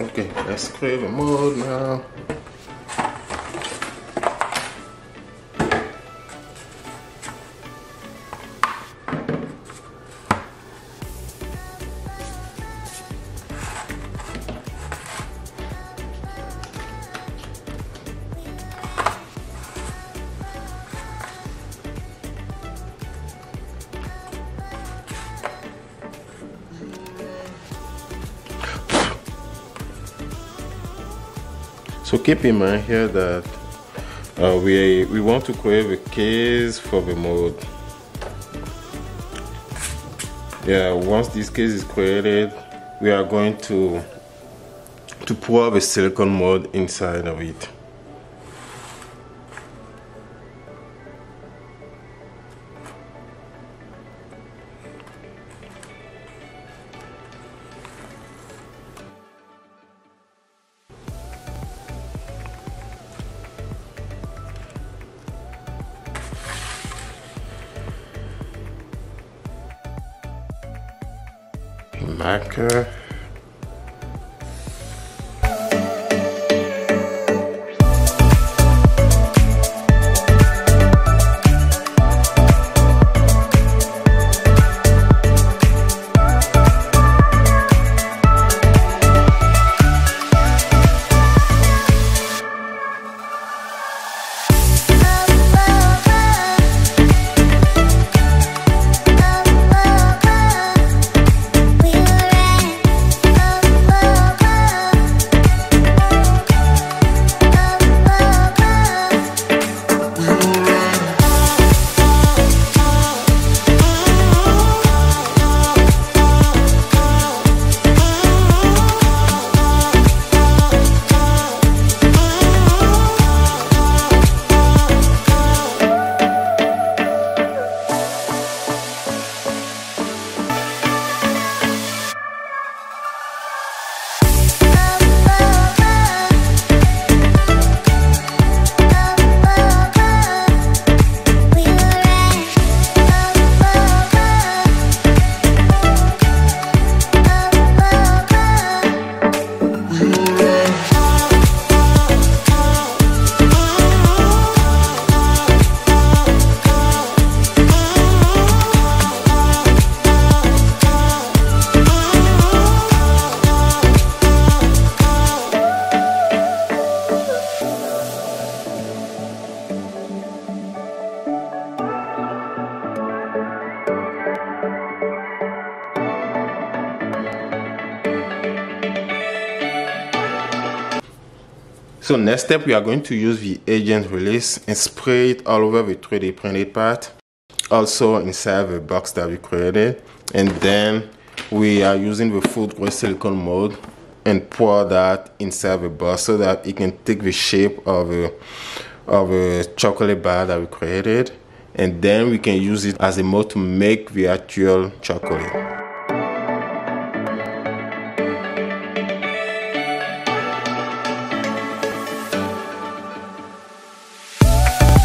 Okay, let's create a mold now. So keep in mind here that we want to create a case for the mold. Yeah, once this case is created, we are going to pour the silicone mold inside of it. Marker. So next step, we are going to use the agent release and spray it all over the 3D printed part, also inside the box that we created. And then we are using the food grade silicone mold and pour that inside the box so that it can take the shape of a chocolate bar that we created. And then we can use it as a mold to make the actual chocolate.